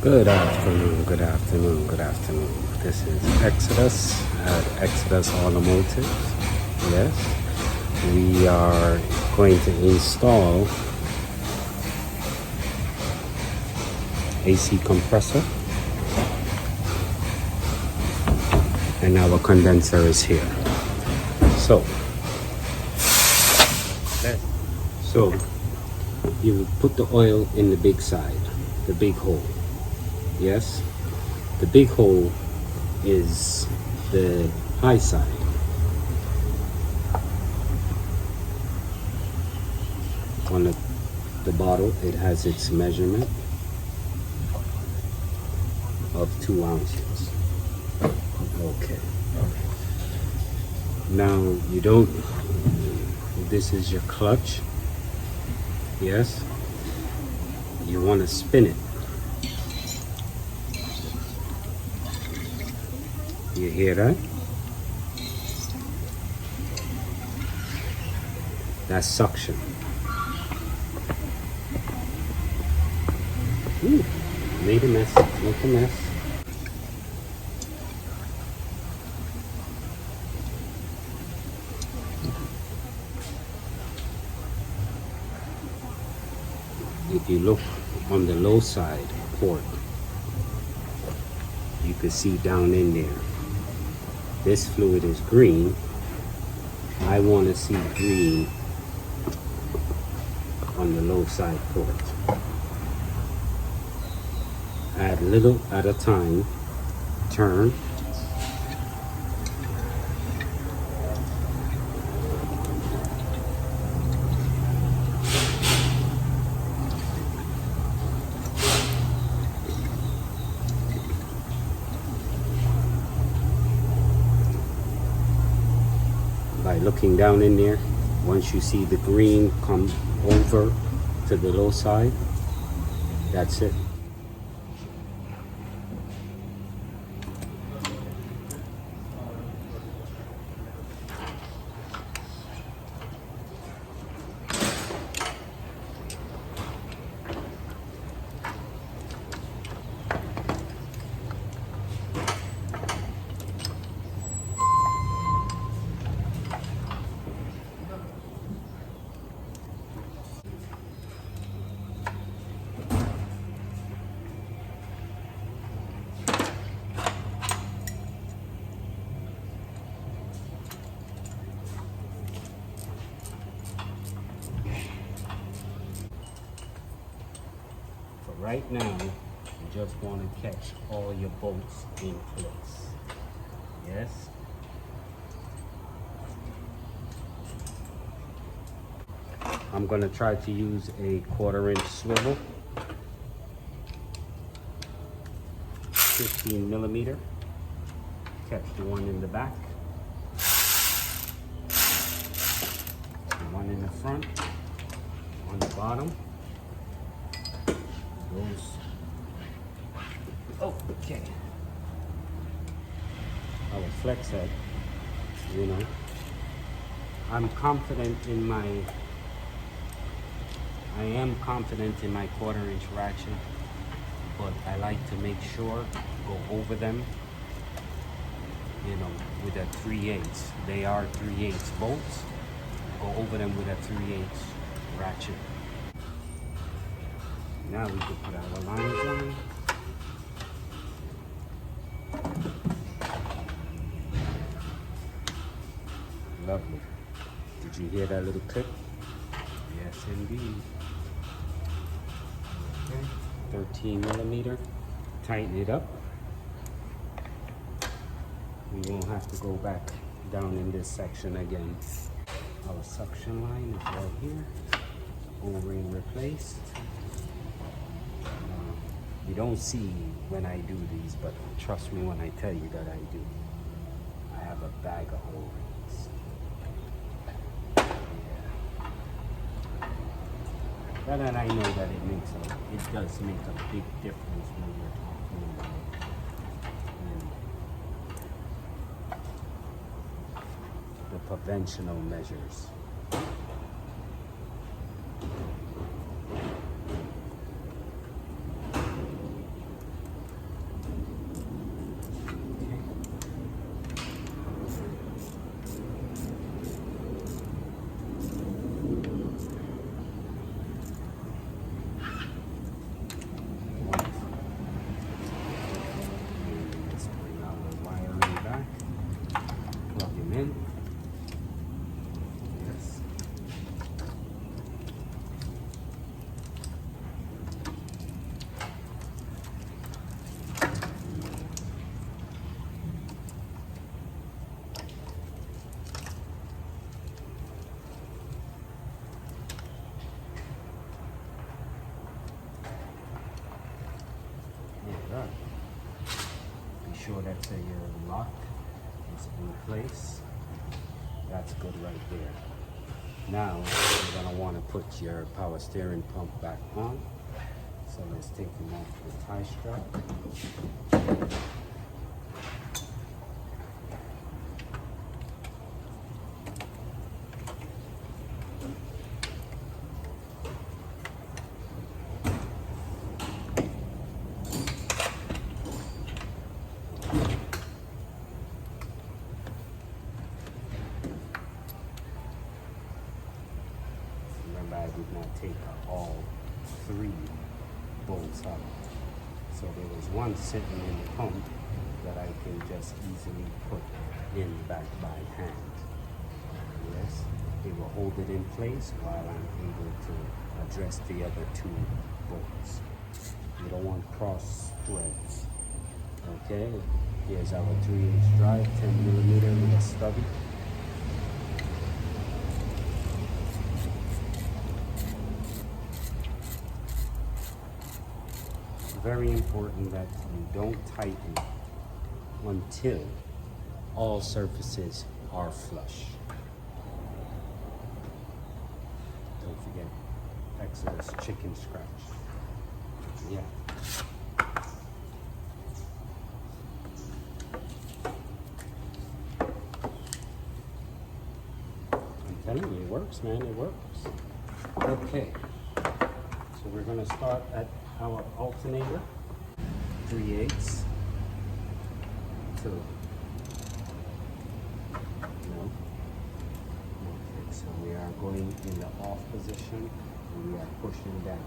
Good afternoon, good afternoon, good afternoon. This is Exodus at Exodus Automotive. Yes, we are going to install AC compressor, and our condenser is here. So you put the oil in the big side, the big hole. Yes, the big hole is the high side. On the bottle, it has its measurement of 2 ounces. Okay. Now you don't, this is your clutch. Yes, you want to spin it. You hear that? That's suction. Ooh, made a mess, make a mess. If you look on the low side port, you can see down in there. This fluid is green. I want to see green on the low side port. Add little at a time. Turn. By looking down in there, once you see the green come over to the low side, that's it. Right now, you just want to catch all your bolts in place. Yes? I'm going to try to use a 1/4 inch swivel, 15 millimeter. Catch the one in the back, the one in the front, on the bottom. Okay. I will flex it, you know. I am confident in my 1/4 inch ratchet, but I like to make sure, go over them, you know, with a 3/8. They are 3/8 bolts. Go over them with a 3/8 ratchet. Now we can put our lines on. Lovely. Did you hear that little click? Yes, indeed. Okay. 13 millimeter. Tighten it up. We won't have to go back down in this section again. Our suction line is right here. O-ring replaced. You don't see when I do these, but trust me when I tell you that I do. I have a bag of O-rings. Yeah. And I know that it does make a big difference when you're talking about the preventional measures. Alright. Be sure that your lock is in place. That's good right there. Now you're gonna want to put your power steering pump back on. So let's take them off the tie strap. Remember, I did not take all 3 bolts out. So there was one sitting in the pump that I can just easily put in back by hand. Yes, it will hold it in place while I'm able to address the other 2 bolts. You don't want cross threads. Okay, here's our 3/8 drive, 10mm with a stubby. Very important that you don't tighten until all surfaces are flush. Don't forget Exodus chicken scratch. Yeah. I'm telling you, it works, man, it works. Okay, so we're gonna start at our alternator, 3/8 to, no. Okay, so we are going in the off position, and we are pushing down.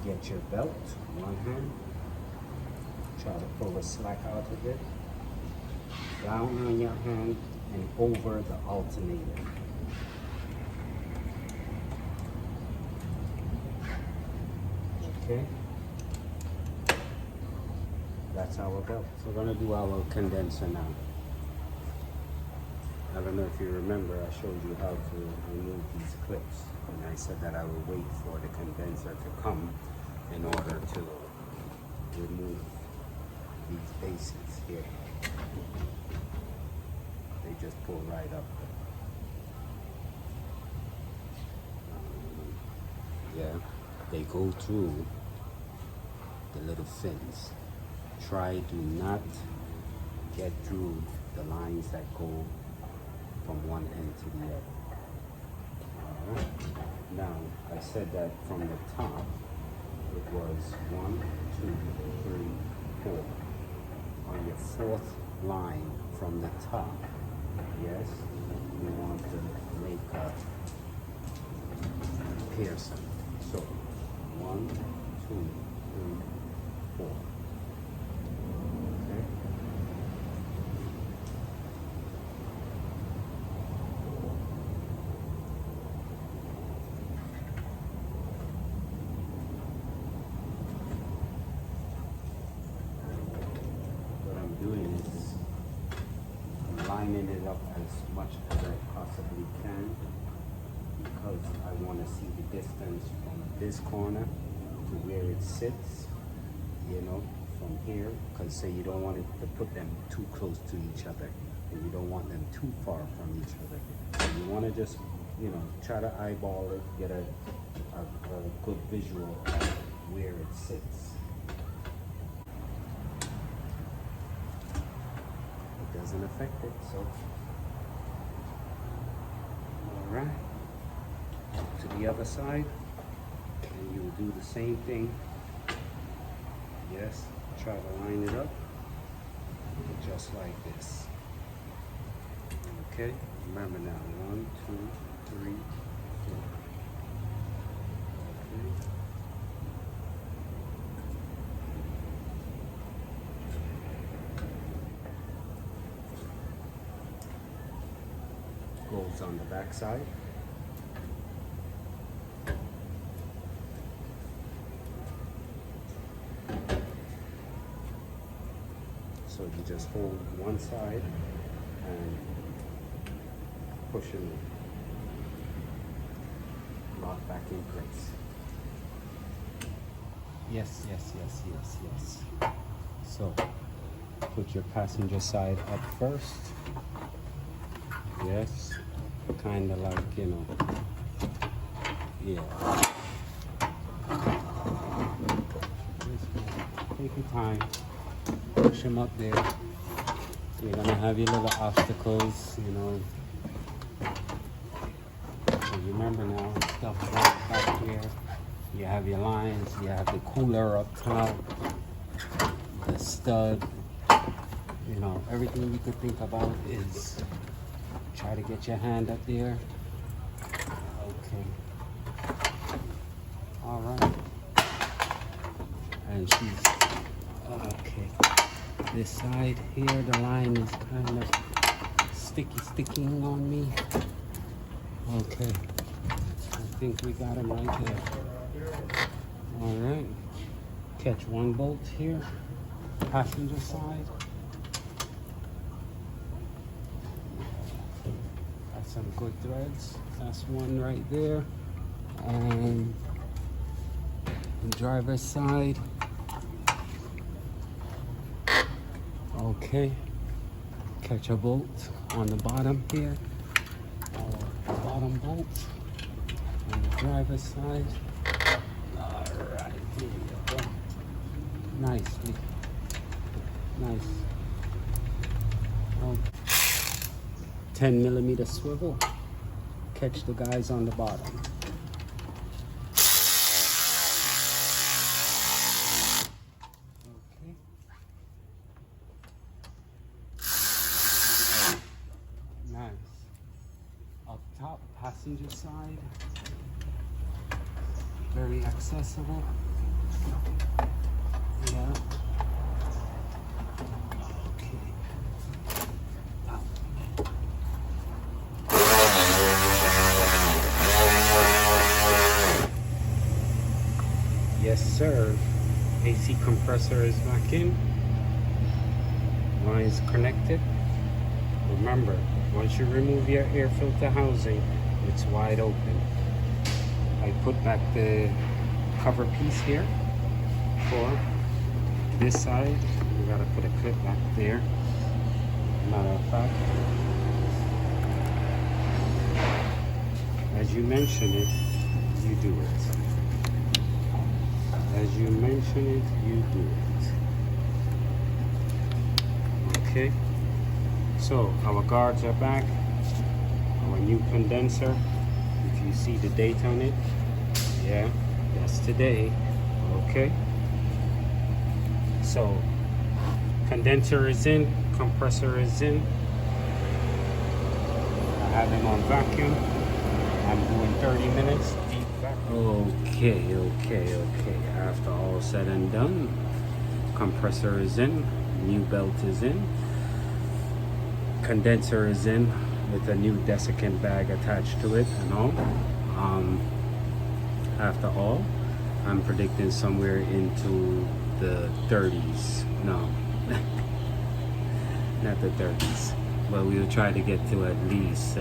Get your belt, one hand, try to pull the slack out of it, down on your hand and over the alternator. Okay. That's our belt. So we're gonna do our condenser now. I don't know if you remember, I showed you how to remove these clips. And I said that I would wait for the condenser to come in order to remove these bases here. They just pull right up. Yeah, they go through the little fins. Try do not get through the lines that go from one end to the other. Alright. Now, I said that from the top, it was 1, 2, 3, 4. On your 4th line from the top, yes, you want to make a piercing. So, 1, 2, 3, 4. Okay. What I'm doing is I'm lining it up as much as I possibly can, because I want to see the distance from this corner to where it sits, you know, from here, because say you don't want it to put them too close to each other, and you don't want them too far from each other. So you want to just, you know, try to eyeball it, get a good visual of where it sits. It doesn't affect it, so. All right. To the other side, and you will do the same thing. Yes, try to line it up just like this. Okay, remember now, 1, 2, 3, 4. Okay. Goes on the back side. So you just hold one side and push it lock back in place. Yes, yes, yes, yes, yes. So put your passenger side up first. Yes, kind of like, you know, yeah. Take your time, push them up there. You're gonna have your little obstacles, you know. So remember now, stuff right back here. You have your lines, you have the cooler up top, the stud, you know, everything you could think about is try to get your hand up there. Okay. All right. And she's, okay. This side here, the line is kind of sticking on me. Okay. I think we got him right there. All right. Catch one bolt here, passenger side. Got some good threads. That's one right there. And the driver's side. Okay. Catch a bolt on the bottom here. Bottom bolt on the driver's side. Alright, here we go. Nicely. Nice. Oh. 10mm swivel. Catch the guys on the bottom. Okay. Nice. Up top, passenger side. Very accessible. Yeah. Okay. Yes, sir. AC compressor is back in. Lines connected. Remember, once you remove your air filter housing, it's wide open. I put back the cover piece here for this side. We gotta put a clip back there. Matter of fact, as you mention it, you do it. As you mention it, you do it. Okay. So our guards are back. Our new condenser. If you see the date on it, yeah, that's today. Okay. So condenser is in, compressor is in. I have him on vacuum. I'm doing 30 minutes deep vacuum. Okay. After all said and done, compressor is in, new belt is in, condenser is in with a new desiccant bag attached to it and all. After all, I'm predicting somewhere into the 30s. No, not the 30s, but we'll try to get to at least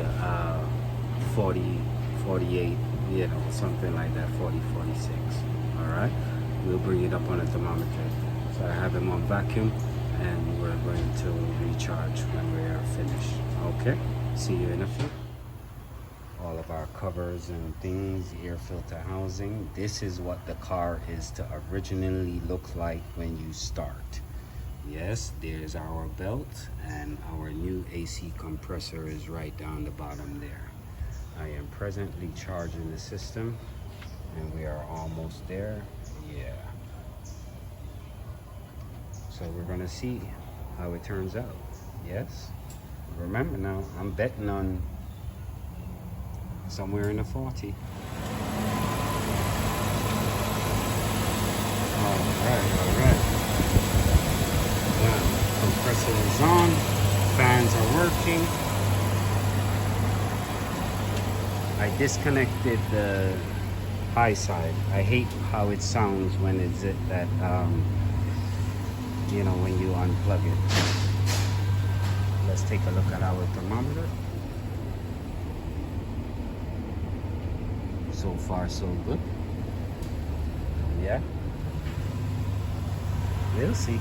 40, 48, you know, something like that, 40, 46. All right, we'll bring it up on a thermometer. So I have him on vacuum, and we're going to recharge when we are finished. Okay, see you in a few. All of our covers and things, air filter housing. This is what the car is to originally look like when you start. Yes, there's our belt, and our new AC compressor is right down the bottom there. I am presently charging the system, and we are almost there. Yeah. So we're gonna see how it turns out. Yes. Remember now, I'm betting on somewhere in the 40. All right. Now, compressor is on, fans are working. I disconnected the high side. I hate how it sounds when it's that, you know, when you unplug it. Let's take a look at our thermometer. So far, so good. Yeah. We'll see.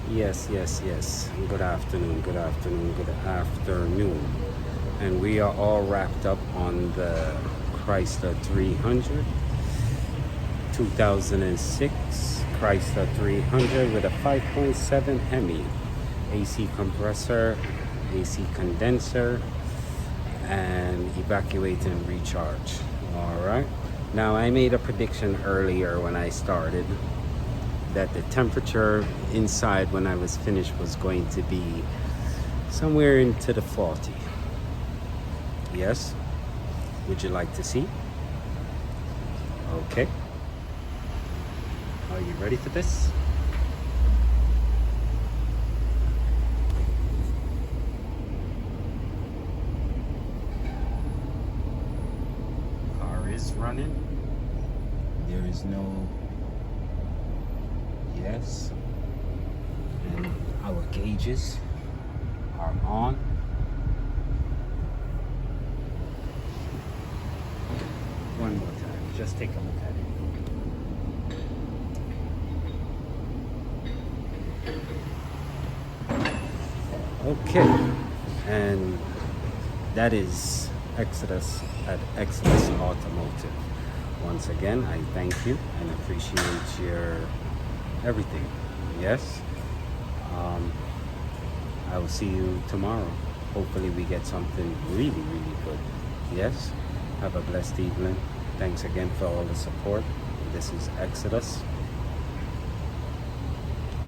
Yes, yes, yes. Good afternoon, good afternoon, good afternoon. And we are all wrapped up on the Chrysler 300, 2006 Chrysler 300 with a 5.7 Hemi, AC compressor, AC condenser, and evacuate and recharge. All right. Now I made a prediction earlier when I started that the temperature inside when I was finished was going to be somewhere into the 40. Yes? Would you like to see? Okay. Are you ready for this? Car is running. There is no yes, and our gauges are on. One more time, just take a look at it. Okay, and that is Exodus at Exodus Automotive. Once again, I thank you and appreciate your everything. Yes. I will see you tomorrow. Hopefully we get something really, really good. Yes. Have a blessed evening. Thanks again for all the support. This is Exodus.